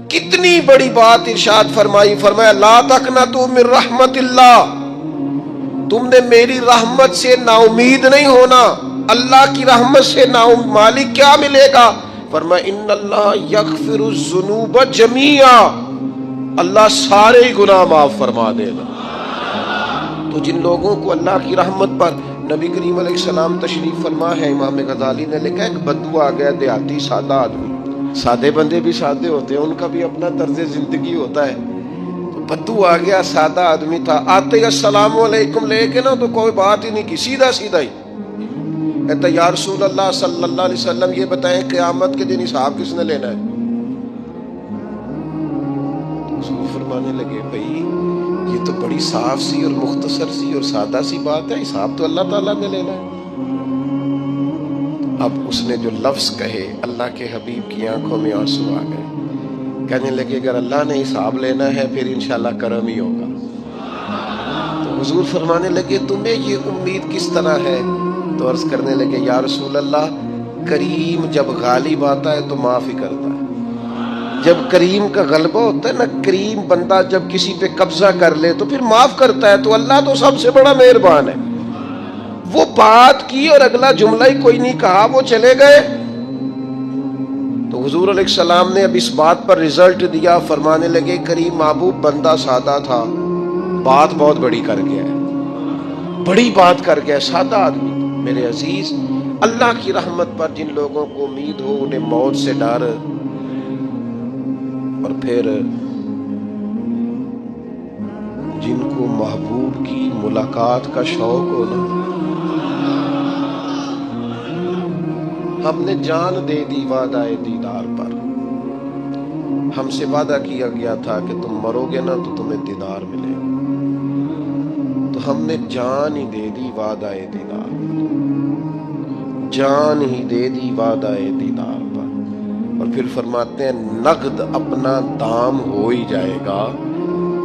کتنی بڑی بات ارشاد فرمائی، فرمایا لا تقنطوا من رحمت اللہ، تم نے میری رحمت سے نا امید نہیں ہونا۔ اللہ کی رحمت سے نا مالک کیا ملے گا؟ فرمایا ان اللہ یغفر الذنوب جمیعا، اللہ سارے گناہ معاف فرما دے گا۔ تو جن لوگوں کو اللہ کی رحمت پر، نبی کریم علیہ السلام تشریف فرما ہے، امام غزالی نے لکھا ایک بدو آ گیا، دیہاتی سادہ آدمی، سادے بندے بھی سادے ہوتے ہیں، ان کا بھی اپنا طرز زندگی ہوتا ہے۔ تو بدو آ گیا، سادہ آدمی تھا، آتے ہی السلام علیکم لے کے نا تو کوئی بات ہی نہیں کی، سیدھا سیدھا ہی کہتا یا رسول اللہ صلی اللہ علیہ وسلم یہ بتائیں قیامت کے دن حساب کس نے لینا ہے؟ رسول فرمانے لگے بھائی یہ تو بڑی صاف سی اور مختصر سی اور سادہ سی بات ہے، حساب تو اللہ تعالیٰ نے لینا ہے۔ اب اس نے جو لفظ کہے اللہ کے حبیب کی آنکھوں میں آنسو آ گئے، کہنے لگے اگر اللہ نے حساب لینا ہے پھر انشاءاللہ کرم ہی ہوگا۔ تو حضور فرمانے لگے تمہیں یہ امید کس طرح ہے؟ تو عرض کرنے لگے یا رسول اللہ کریم جب غالب آتا ہے تو معاف ہی کرتا ہے، جب کریم کا غلبہ ہوتا ہے نا، کریم بندہ جب کسی پہ قبضہ کر لے تو پھر معاف کرتا ہے، تو اللہ تو سب سے بڑا مہربان ہے۔ وہ بات کی اور اگلا جملہ ہی کوئی نہیں کہا، وہ چلے گئے۔ تو حضور علیہ السلام نے اب اس بات پر رزلٹ دیا، فرمانے لگے کریم محبوب بندہ سادہ تھا، بات بہت بڑی کر گیا ہے، بڑی بات کر گیا، سادہ آدمی۔ میرے عزیز، اللہ کی رحمت پر جن لوگوں کو امید ہو، انہیں موت سے ڈر، اور پھر جن کو محبوب کی ملاقات کا شوق ہو نا، ہم نے جان دے دی وعدہ دیدار پر، ہم سے وعدہ کیا گیا تھا کہ تم مرو گے نا تو تمہیں دیدار ملے گا، تو ہم نے جان ہی دے دی وعدہ دیدار پر، جان ہی دے دی وعدہ دیدار پر۔ اور پھر فرماتے ہیں نقد اپنا دام ہو ہی جائے گا،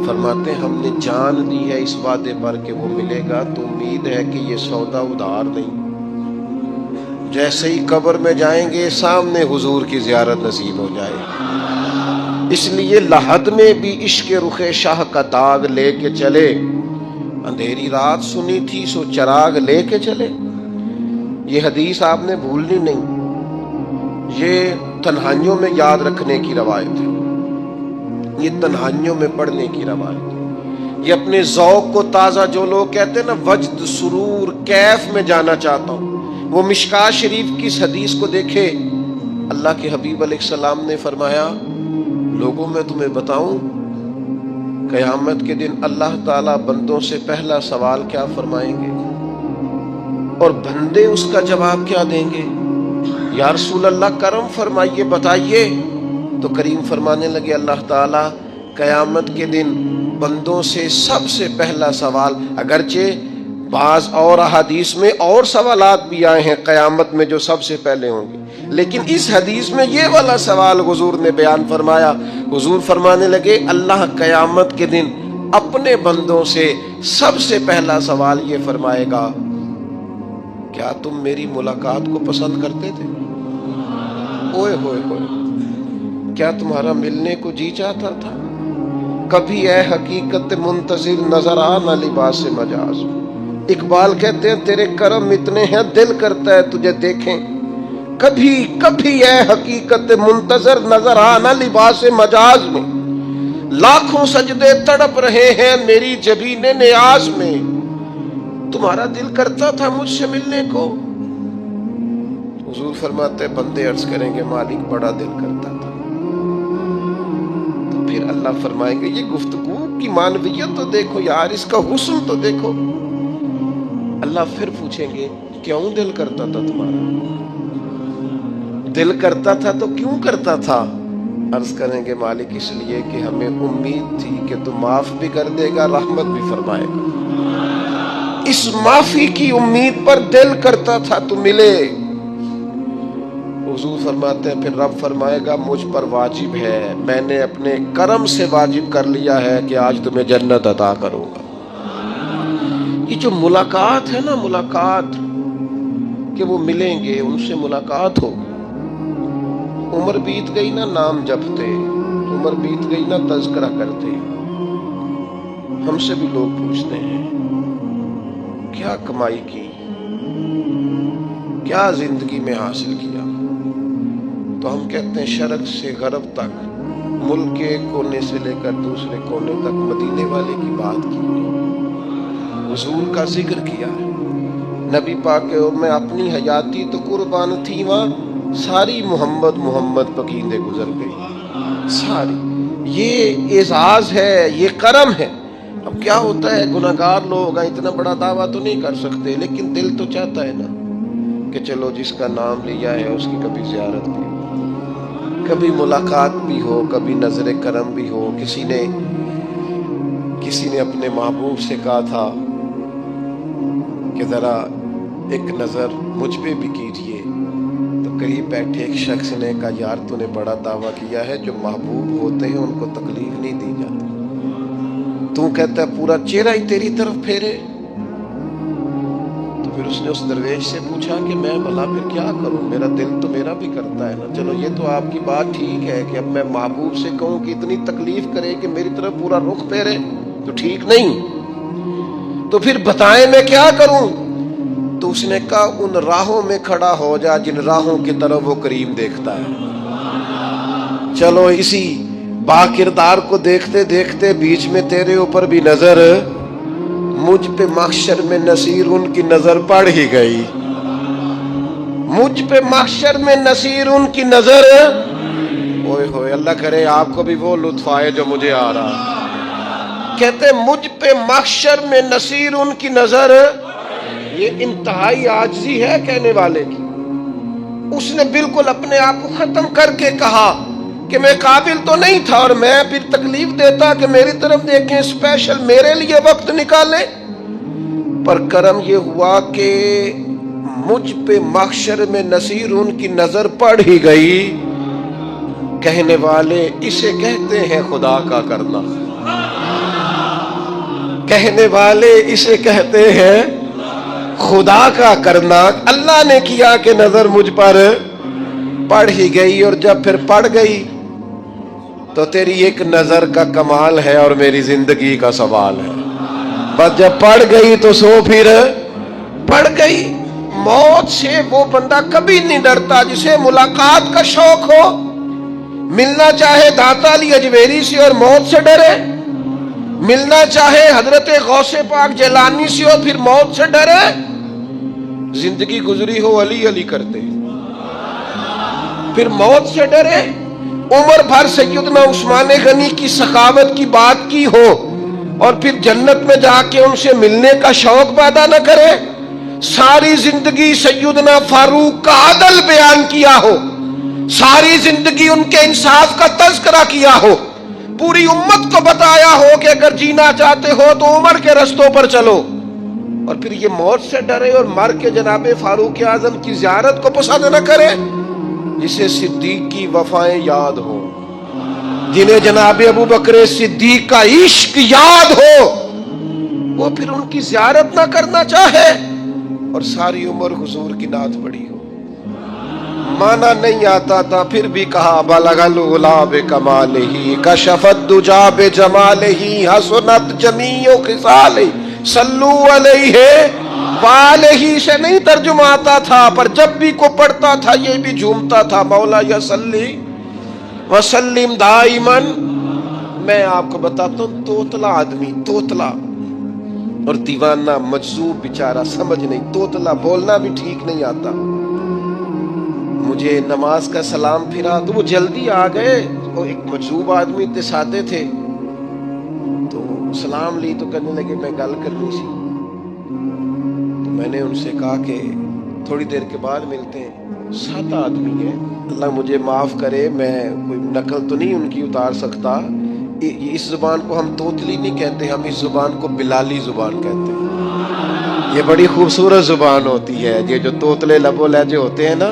فرماتے ہیں ہم نے جان دی ہے اس وعدے پر کہ وہ ملے گا، تو امید ہے کہ یہ سودا ادھار نہیں۔ جیسے ہی قبر میں جائیں گے سامنے حضور کی زیارت نصیب ہو جائے گی۔ اس لیے لحد میں بھی عشق رخ شاہ کا داغ لے کے چلے، اندھیری رات سنی تھی سو چراغ لے کے چلے۔ یہ حدیث آپ نے بھولنی نہیں، یہ تنہائیوں میں یاد رکھنے کی روایت ہے، یہ تنہائیوں میں پڑھنے کی روایت ہے۔ یہ اپنے ذوق کو تازہ، جو لوگ کہتے ہیں نا وجد سرور کیف میں جانا چاہتا ہوں، وہ مشکات شریف کی اس حدیث کو دیکھے۔ اللہ کے حبیب علیہ السلام نے فرمایا لوگوں میں تمہیں بتاؤں قیامت کے دن اللہ تعالیٰ بندوں سے پہلا سوال کیا فرمائیں گے اور بندے اس کا جواب کیا دیں گے؟ یا رسول اللہ کرم فرمائیے، بتائیے۔ تو کریم فرمانے لگے اللہ تعالیٰ قیامت کے دن بندوں سے سب سے پہلا سوال، اگرچہ بعض اور احادیث میں اور سوالات بھی آئے ہیں قیامت میں جو سب سے پہلے ہوں گے، لیکن اس حدیث میں یہ والا سوال حضور نے بیان فرمایا۔ حضور فرمانے لگے اللہ قیامت کے دن اپنے بندوں سے سب سے پہلا سوال یہ فرمائے گا کیا تم میری ملاقات کو پسند کرتے تھے؟ اوئے ہوئے ہوئے، کیا تمہارا ملنے کو جی چاہتا تھا؟ کبھی اے حقیقت منتظر نظر آ نہ لباس مجاز۔ اقبال کہتے ہیں تیرے کرم اتنے ہیں دل کرتا ہے تجھے دیکھیں، کبھی کبھی اے حقیقت منتظر نظر آ نہ لباس مجاز میں، لاکھوں سجدے تڑپ رہے ہیں میری جبین نیاز میں، تمہارا دل کرتا تھا مجھ سے ملنے کو؟ حضور فرماتے بندے عرض کریں گے مالک بڑا دل کرتا تھا۔ تو پھر اللہ فرمائیں گے یہ گفتگو کی معنویت تو دیکھو یار، اس کا حسن تو دیکھو۔ اللہ پھر پوچھیں گے کیوں دل کرتا تھا تمہارا؟ دل کرتا تھا تو کیوں کرتا تھا؟ عرض کریں گے مالک اس لیے کہ ہمیں امید تھی کہ تو معاف بھی کر دے گا، رحمت بھی فرمائے گا، اس معافی کی امید پر دل کرتا تھا تو ملے۔ حضور فرماتے ہیں پھر رب فرمائے گا مجھ پر واجب ہے، میں نے اپنے کرم سے واجب کر لیا ہے کہ آج تمہیں جنت عطا کروں گا۔ یہ جو ملاقات ہے نا، ملاقات کہ وہ ملیں گے، ان سے ملاقات ہوگی۔ عمر بیت گئی نا نام جپتے، عمر بیت گئی نا تذکرہ کرتے ہیں۔ ہم سے بھی لوگ پوچھتے ہیں کیا کمائی کی، کیا زندگی میں حاصل کیا، تو ہم کہتے ہیں شرق سے غرب تک، ملک کے ایک کونے سے لے کر دوسرے کونے تک مدینے والے کی بات کی، حضور کا ذکر کیا، نبی پاک میں اپنی حیاتی تو قربان تھی، وہاں ساری محمد محمد پکیندے گزر گئی ساری۔ یہ اعزاز ہے، یہ کرم ہے۔ اب کیا ہوتا ہے، گناہگار لوگ ہیں، اتنا بڑا دعویٰ تو نہیں کر سکتے، لیکن دل تو چاہتا ہے نا کہ چلو جس کا نام لیا ہے اس کی کبھی زیارت بھی ہو، کبھی ملاقات بھی ہو، کبھی نظر کرم بھی ہو۔ کسی نے اپنے محبوب سے کہا تھا کہ ذرا ایک نظر مجھ پہ بھی کیجئے، تو قریب بیٹھے ایک شخص نے کہا یار تو نے بڑا دعویٰ کیا ہے، جو محبوب ہوتے ہیں ان کو تکلیف نہیں دی جاتی، تو کہتا ہے پورا چہرہ ہی تیری طرف پھیرے۔ تو پھر اس نے اس درویش سے پوچھا کہ میں بھلا پھر کیا کروں، میرا دل تو میرا بھی کرتا ہے نا، چلو یہ تو آپ کی بات ٹھیک ہے کہ اب میں محبوب سے کہوں کہ اتنی تکلیف کرے کہ میری طرف پورا رخ پھیرے تو ٹھیک نہیں، تو پھر بتائیں میں کیا کروں؟ تو اس نے کہا ان راہوں میں کھڑا ہو جا جن راہوں کی طرف وہ کریم دیکھتا ہے۔ چلو اسی با کردار کو دیکھتے دیکھتے بیچ میں تیرے اوپر بھی نظر، مجھ پہ محشر میں نصیر ان کی نظر پڑ ہی گئی، مجھ پہ محشر میں نصیر ان کی نظر، اوئے ہوئے اللہ کرے آپ کو بھی وہ لطف آئے جو مجھے آ رہا۔ کہتے مجھ پہ محشر میں نصیر ان کی نظر، یہ انتہائی عاجزی ہے کہنے والے کی۔ اس نے بالکل اپنے آپ کو ختم کر کے کہا کہ میں قابل تو نہیں تھا، اور میں پھر تکلیف دیتا کہ میری طرف دیکھیں، اسپیشل میرے لیے وقت نکالیں، پر کرم یہ ہوا کہ مجھ پہ محشر میں نصیر ان کی نظر پڑ ہی گئی۔ کہنے والے اسے کہتے ہیں خدا کا کرنا، کہنے والے اسے کہتے ہیں خدا کا کرنا۔ اللہ نے کیا کہ نظر مجھ پر پڑ ہی گئی، اور جب پھر پڑ گئی تو تیری ایک نظر کا کمال ہے اور میری زندگی کا سوال ہے، بس جب پڑ گئی تو سو پھر پڑ گئی۔ موت سے وہ بندہ کبھی نہیں ڈرتا جسے ملاقات کا شوق ہو، ملنا چاہے داتا علی اجمیری سے اور موت سے ڈرے، ملنا چاہے حضرت غوث پاک جیلانی سے اور پھر موت سے ڈرے، زندگی گزری ہو علی علی کرتے پھر موت سے ڈرے، عمر بھر سیدنا عثمان غنی کی سخاوت کی بات کی ہو اور پھر جنت میں جا کے ان سے ملنے کا شوق پیدا نہ کرے، ساری زندگی سیدنا فاروق کا عدل بیان کیا ہو، ساری زندگی ان کے انصاف کا تذکرہ کیا ہو، پوری امت کو بتایا ہو کہ اگر جینا چاہتے ہو تو عمر کے رستوں پر چلو، اور پھر یہ موت سے ڈرے اور مر کے جناب فاروق اعظم کی زیارت کو پسند نہ کرے، جسے صدیق کی وفائیں یاد ہو، جنہیں جناب ابو بکر صدیق کا عشق یاد ہو، وہ پھر ان کی زیارت نہ کرنا چاہے اور ساری عمر حضور کی نعت پڑھی ہو۔ مانا نہیں آتا تھا پھر بھی کہا بلغ العلا بکمالہ کشف الدجی بجمالہ حسنت جمیع خصالہ صلو علیہ والہ سے نہیں ترجمہ آتا تھا، پر جب بھی کو پڑھتا تھا یہ بھی جھومتا تھا، مولا یا صلی وسلم دائما۔ میں آپ کو بتاتا ہوں توتلا آدمی، توتلا اور دیوانہ مجذوب بیچارہ، سمجھ نہیں، توتلا بولنا بھی ٹھیک نہیں آتا۔ مجھے نماز کا سلام پھرا تو وہ جلدی آ گئے، وہ ایک مجذوب آدمی اتنے سادے تھے، تو سلام لی تو کہنے لگے میں گل کرنی سی، تو میں نے ان سے کہا کہ تھوڑی دیر کے بعد ملتے ہیں۔ سادہ آدمی ہے، اللہ مجھے معاف کرے، میں کوئی نقل تو نہیں ان کی اتار سکتا، اس زبان کو ہم توتلی نہیں کہتے، ہم اس زبان کو بلالی زبان کہتے ہیں۔ یہ بڑی خوبصورت زبان ہوتی ہے، یہ جو توتلے لب و لہجے ہوتے ہیں نا،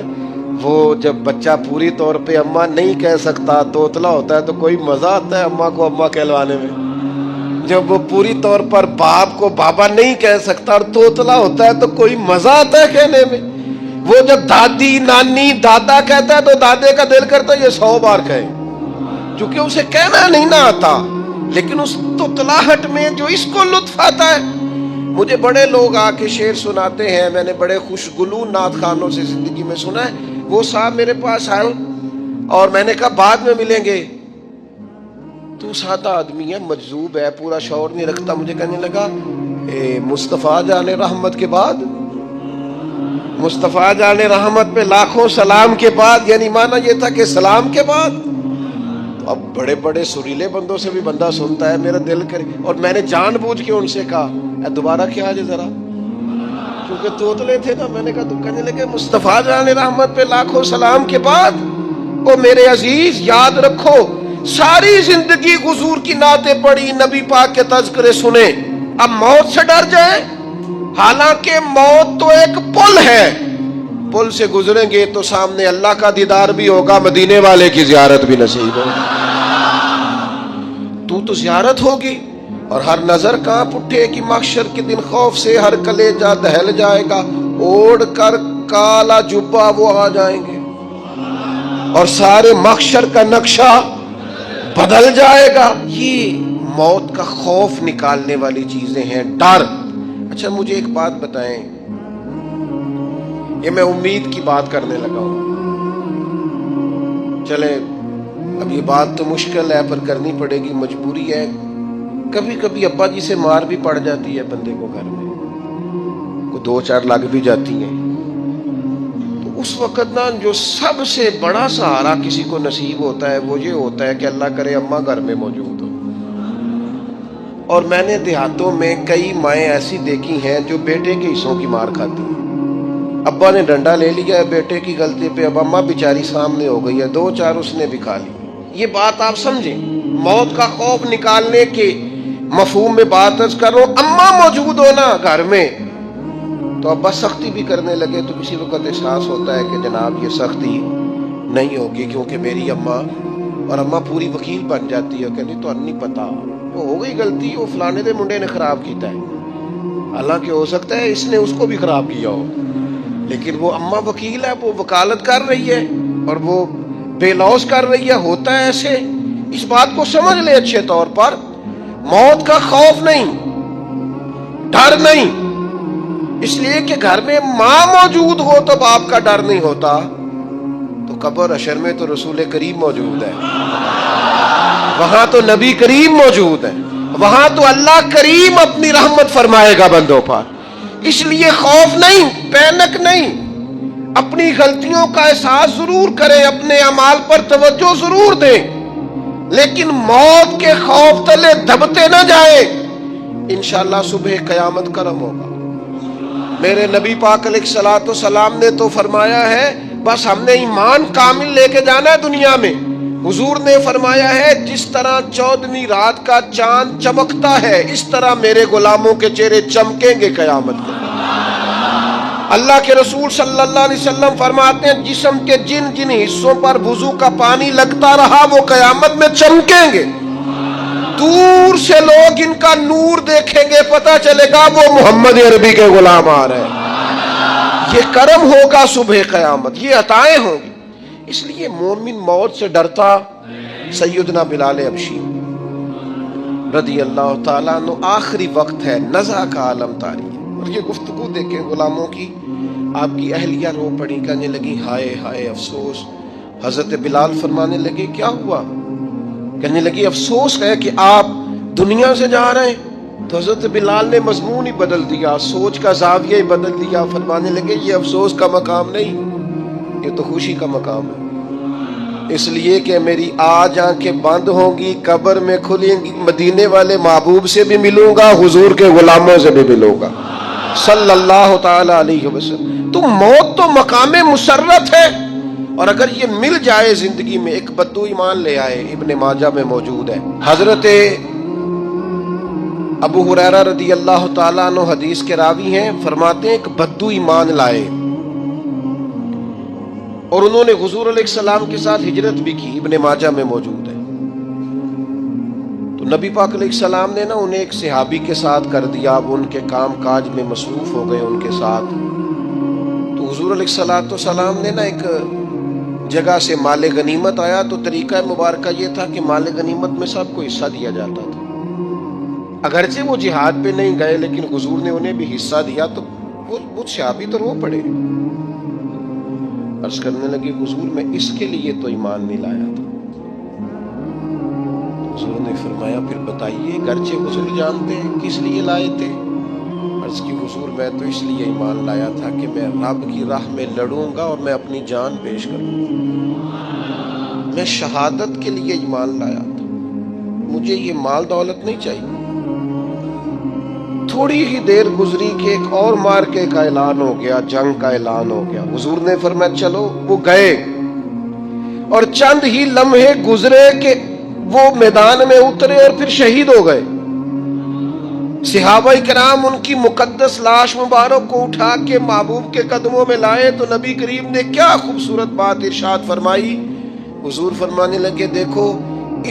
وہ جب بچہ پوری طور پہ اماں نہیں کہہ سکتا، توتلا ہوتا ہے، تو کوئی مزہ آتا ہے اماں کو اماں کہلوانے میں۔ جب وہ پوری طور پر باپ کو بابا نہیں کہہ سکتا اور توتلا ہوتا ہے تو کوئی مزہ آتا ہے کہنے میں۔ وہ جب دادی نانی دادا کہتا ہے تو دادے کا دل کرتا ہے یہ 100 بار کہے، چونکہ اسے کہنا نہیں نہ آتا، لیکن اس تتلاہٹ میں جو اس کو لطف آتا ہے. مجھے بڑے لوگ آ کے شعر سناتے ہیں، میں نے بڑے خوشگلو نعت خانوں سے زندگی میں سنا ہے. وہ صاحب میرے پاس آئے اور میں نے کہا بعد میں ملیں گے. تو سادہ آدمی ہے، مجذوب ہے، پورا شعور نہیں رکھتا. مجھے کہنے لگا مصطفیٰ جان رحمت کے بعد، مصطفیٰ جان رحمت پہ لاکھوں سلام کے بعد، یعنی معنی یہ تھا کہ سلام کے بعد. اب بڑے بڑے سریلے بندوں سے بھی بندہ سنتا ہے، میرا دل کرے. اور میں نے جان بوجھ کے ان سے کہا دوبارہ کیا جائے ذرا، کیونکہ توتلے تھے نا. میں نے کہا تو کہنے لگے مصطفیٰ جان رحمت پہ لاکھوں سلام کے بعد. او میرے عزیز یاد رکھو، ساری زندگی حضور کی نعتیں پڑھی، نبی پاک کے تذکرے سنے، اب موت سے ڈر جائیں؟ حالانکہ موت تو ایک پل ہے، پل سے گزریں گے تو سامنے اللہ کا دیدار بھی ہوگا، مدینے والے کی زیارت بھی نصیب ہوگی. تو زیارت ہوگی اور ہر نظر کانپ اٹھے کہ محشر کے دن خوف سے ہر کلیجہ دہل جائے گا. اوڑھ کر کالا جبہ وہ آ جائیں گے اور سارے محشر کا نقشہ بدل جائے گا. یہ موت کا خوف نکالنے والی چیزیں ہیں، ڈر. اچھا مجھے ایک بات بتائیں، یہ میں امید کی بات کرنے لگا ہوں. چلے اب یہ بات تو مشکل ہے پر کرنی پڑے گی، مجبوری ہے. کبھی کبھی ابا جی سے مار بھی پڑ جاتی ہے بندے کو، گھر میں کو 2-4 لگ بھی جاتی ہیں. تو اس وقت نا جو سب سے بڑا سہارا کسی کو نصیب ہوتا ہے وہ یہ ہوتا ہے کہ اللہ کرے اماں گھر میں موجود ہو. اور میں نے دیہاتوں میں کئی مائیں ایسی دیکھی ہیں جو بیٹے کے حصوں کی مار کھاتی ہیں. ابا نے ڈنڈا لے لیا ہے بیٹے کی غلطی پہ، اب اماں بیچاری سامنے ہو گئی ہے، 2-4 اس نے بھی کھا لی. یہ بات آپ سمجھیں، موت کا خوف نکالنے کے مفہوم میں بات عرض کر رہا ہوں. اماں موجود ہو نا گھر میں تو ابا سختی بھی کرنے لگے تو کسی وقت احساس ہوتا ہے کہ جناب یہ سختی نہیں ہوگی کیونکہ میری اماں، اور اماں پوری وکیل بن جاتی ہے کہ نہیں تو نہیں پتا، وہ ہو گئی غلطی، وہ فلانے دے منڈے نے خراب کیتا ہے. حالانکہ ہو سکتا ہے اس نے اس کو بھی خراب کیا ہو، لیکن وہ اماں وکیل ہے، وہ وکالت کر رہی ہے اور وہ بے لوث کر رہی ہے. ہوتا ہے ایسے. اس بات کو سمجھ لے اچھے طور پر، موت کا خوف نہیں، ڈر نہیں، اس لیے کہ گھر میں ماں موجود ہو تو باپ کا ڈر نہیں ہوتا. تو قبر حشر میں تو رسول کریم موجود ہے، وہاں تو نبی کریم موجود ہے، وہاں تو اللہ کریم اپنی رحمت فرمائے گا بندوں پر. اس لیے خوف نہیں، پینک نہیں. اپنی غلطیوں کا احساس ضرور کریں، اپنے اعمال پر توجہ ضرور دیں، لیکن موت کے خوف تلے دبتے نہ جائیں. انشاءاللہ صبح قیامت کرم ہوگا. میرے نبی پاک علیہ الصلوۃ والسلام نے تو فرمایا ہے بس ہم نے ایمان کامل لے کے جانا ہے دنیا میں. حضور نے فرمایا ہے جس طرح 14ویں رات کا چاند چمکتا ہے اس طرح میرے غلاموں کے چہرے چمکیں گے قیامت کو. اللہ کے رسول صلی اللہ علیہ وسلم فرماتے ہیں جسم کے جن جن حصوں پر وضو کا پانی لگتا رہا وہ قیامت میں چمکیں گے. دور سے لوگ ان کا نور دیکھیں گے، پتہ چلے گا وہ محمد عربی کے غلام آ رہے ہیں. یہ کرم ہوگا صبح قیامت، یہ عطائیں ہوں گی. اس لیے مومن موت سے ڈرتا. سیدنا بلال حبشی رضی اللہ تعالیٰ عنہ، آخری وقت ہے، نزع کا عالم طاری ہے. اور یہ گفتگو دیکھیں غلاموں کی، آپ کی اہلیہ رو پڑی، کہنے لگی ہائے ہائے افسوس. حضرت بلال فرمانے لگے کیا ہوا؟ کہنے لگی افسوس ہے کہ آپ دنیا سے جا رہے ہیں. تو حضرت بلال نے مضمون ہی بدل دیا، سوچ کا زاویہ ہی بدل دیا. فرمانے لگے یہ افسوس کا مقام نہیں، یہ تو خوشی کا مقام ہے. اس لیے کہ میری آج آنکھیں بند ہوں گی، قبر میں کھلیں گی، مدینے والے محبوب سے بھی ملوں گا، حضور کے غلاموں سے بھی ملوں گا صلی اللہ تعالی علیہ وسلم. تو موت تو مقام مسرت ہے، اور اگر یہ مل جائے زندگی میں. ایک بدو ایمان لے آئے، ابن ماجہ میں موجود ہے. حضرت ابو ہریرہ رضی اللہ تعالیٰ عنہ حدیث کے راوی ہیں، فرماتے ہیں ایک بدو ایمان لائے اور انہوں نے حضور علیہ السلام کے ساتھ ہجرت بھی کی. ابن ماجہ میں موجود ہے. تو نبی پاک علیہ السلام نے نا انہیں ایک صحابی کے ساتھ کر دیا. اب ان کے کام کاج میں مصروف ہو گئے ان کے ساتھ. تو حضور علیہ السلام نے نا ایک جگہ سے مال غنیمت آیا تو طریقہ مبارکہ یہ تھا کہ مال غنیمت میں سب کو حصہ دیا جاتا تھا. اگرچہ وہ جہاد پہ نہیں گئے لیکن حضور نے انہیں بھی حصہ دیا تو وہ صحابی تو رو پڑے. عرض کرنے لگے حضور میں اس کے لیے تو ایمان نہیں لایا تھا. حضور نے فرمایا پھر بتائیے گرچہ حضور جانتے ہیں کس لیے لائے تھے. عرض کی حضور میں تو اس لیے ایمان لایا تھا کہ میں رب کی راہ میں لڑوں گا اور میں اپنی جان پیش کروں گا. میں شہادت کے لیے ایمان لایا تھا. مجھے یہ مال دولت نہیں چاہیے. تھوڑی ہی دیر گزری کہ ایک اور مارکے کا اعلان ہو گیا, جنگ کا اعلان ہو گیا. حضور نے فرمایا چلو. وہ گئے اور چند ہی لمحے گزرے کہ وہ میدان میں اترے اور پھر شہید ہو گئے. صحابہ کرام ان کی مقدس لاش مبارک کو اٹھا کے محبوب کے قدموں میں لائے تو نبی کریم نے کیا خوبصورت بات ارشاد فرمائی. حضور فرمانے لگے دیکھو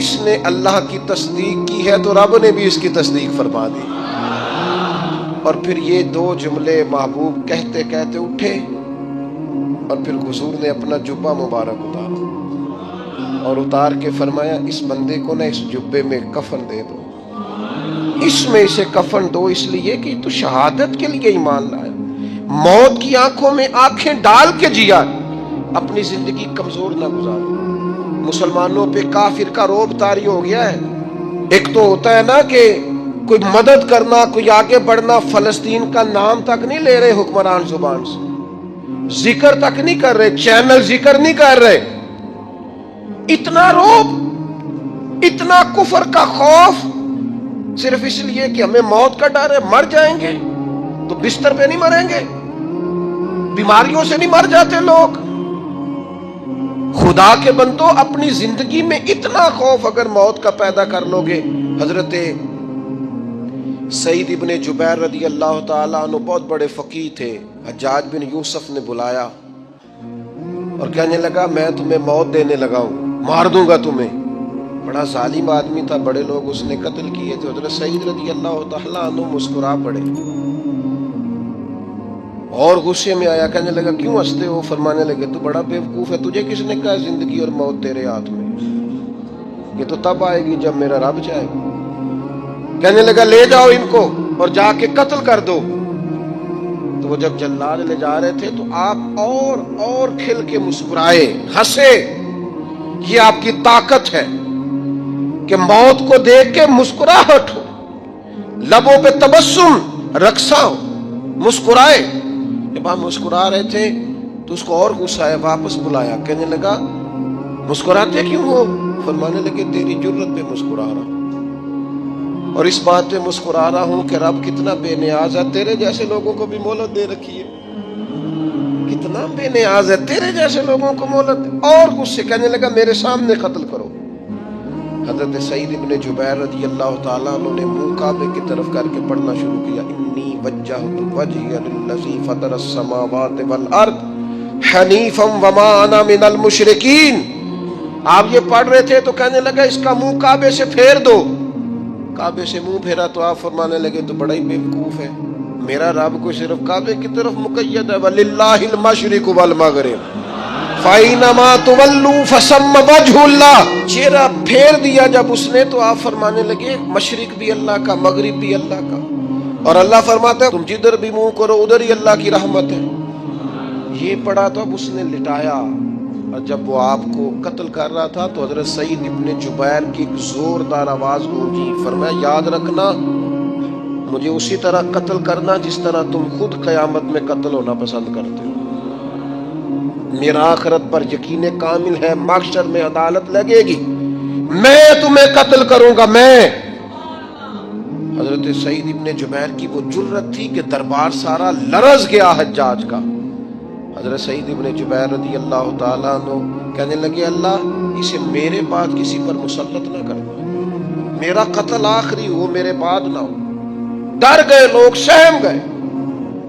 اس نے اللہ کی تصدیق کی ہے تو رب نے بھی اس کی تصدیق فرما دی. اور پھر یہ دو جملے محبوب کہتے کہتے اٹھے اور پھر حضور نے اپنا جبہ مبارک اتارا اور اتار کے فرمایا اس بندے کو نہ اس جبے میں کفن دے دو, اس میں اسے کفن دو, اس لیے کہ تو شہادت کے لیے ایمان لایا. موت کی آنکھوں میں آنکھیں ڈال کے جیا, اپنی زندگی کمزور نہ گزارو. مسلمانوں پہ کافر کا روب طاری ہو گیا ہے. ایک تو ہوتا ہے نا کہ کوئی مدد کرنا, کوئی آگے بڑھنا, فلسطین کا نام تک نہیں لے رہے حکمران زبان سے, ذکر تک نہیں کر رہے, چینل ذکر نہیں کر رہے. اتنا روب, اتنا کفر کا خوف, صرف اس لیے کہ ہمیں موت کا ڈر ہے. مر جائیں گے تو بستر پہ نہیں مریں گے, بیماریوں سے نہیں مر جاتے لوگ. خدا کے بندو اپنی زندگی میں اتنا خوف اگر موت کا پیدا کر لو گے. حضرت سعید ابن جبیر رضی اللہ تعالیٰ عنہ بہت بڑے فقیہ تھے. حجاج بن یوسف نے بلایا اور کہنے لگا میں تمہیں موت دینے لگا ہوں, مار دوں گا تمہیں. بڑا ظالم آدمی تھا, بڑے لوگ اس نے قتل کیے تھے. حضرت سعید رضی اللہ تعالیٰ عنہ مسکرا پڑے اور غصے میں آیا, کہنے لگا کیوں ہنستے ہو؟ فرمانے لگے تو بڑا بیوقوف ہے, تجھے کس نے کہا زندگی اور موت تیرے ہاتھ میں, یہ تو تب آئے گی جب میرا رب چاہے گا. کہنے لگا لے جاؤ ان کو اور جا کے قتل کر دو. تو وہ جب جلاد لے جا رہے تھے تو آپ اور کھل کے مسکرائے, ہنسے. یہ آپ کی طاقت ہے کہ موت کو دیکھ کے مسکراہٹ ہو, لبوں پہ تبسم, رقصہ ہو, مسکرائے. جب آپ مسکرا رہے تھے تو اس کو اور غصہ آیا, واپس بلایا. کہنے لگا مسکراتے کیوں ہو؟ فرمانے لگے تیری جرت پہ مسکرا رہا ہوں اور اس بات پہ مسکرا رہا ہوں کہ رب کتنا بے نیاز ہے, تیرے جیسے لوگوں کو بھی مہلت دے رکھی ہے. کتنا بے نیاز ہے, تیرے جیسے لوگوں کو مہلت. اور غصے, کہنے لگا میرے سامنے قتل کرو. حضرت سعید ابن جبیر رضی اللہ تعالیٰ عنہ نے منہ کعبے کی طرف کر کے پڑھنا شروع کیا, انی وجہت وجہی للذی فطر السماوات والارض حنیفا وما انا من المشرکین. آپ یہ پڑھ رہے تھے تو کہنے لگا اس کا منہ کعبے سے پھیر دو. کعبے سے منہ پھیرا تو آپ فرمانے لگے تو بڑا ہی بیوقوف ہے, میرا رب کو صرف کعبے کی طرف مقید ہے, وَلِلَّهِ الْمَشْرِقُ وَالْمَغْرِبُ فَأَيْنَمَا تُوَلُّوا فَثَمَّ وَجْهُ اللَّهِ. چہرہ پھیر دیا جب اس نے تو آپ فرمانے لگے مشرق بھی اللہ کا, مغرب بھی اللہ کا. اور اللہ فرماتا ہے تم جدھر بھی منہ کرو ادھر ہی اللہ کی رحمت ہے. یہ پڑھا تو اب اس نے لٹایا, اور جب وہ آپ کو قتل کر رہا تھا تو حضرت سعید ابن جبیر کی ایک زوردار آواز گونجی. فرمایا یاد رکھنا مجھے اسی طرح قتل کرنا جس طرح تم خود قیامت میں قتل ہونا پسند کرتے ہو. میرا آخرت پر یقین کامل ہے, محشر میں عدالت لگے گی, میں تمہیں قتل کروں گا میں. حضرت سعید ابن جبیر کی وہ جرت تھی کہ دربار سارا لرز گیا حجاج کا. حضرت سعید ابن جبیر رضی اللہ تعالیٰ عنہ کہنے لگے اللہ اسے میرے بعد کسی پر مسلط نہ کرنا, میرا قتل آخری ہو, میرے بعد نہ ہو. ڈر گئے لوگ, سہم گئے.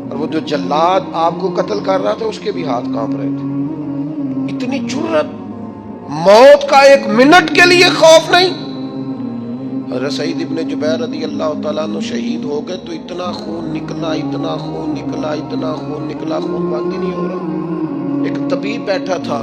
اور وہ جو جلاد آپ کو قتل کر رہا تھا اس کے بھی ہاتھ کانپ رہے تھے. اتنی جرت, موت کا ایک منٹ کے لیے خوف نہیں. حضرت سعید ابن جبیر رضی اللہ تعالیٰ عنہ شہید ہو گئے تو اتنا خون نکلا, اتنا خون نکلا, اتنا خون نکلا, خون بند ہی نہیں ہو رہا. ایک طبیب بیٹھا تھا,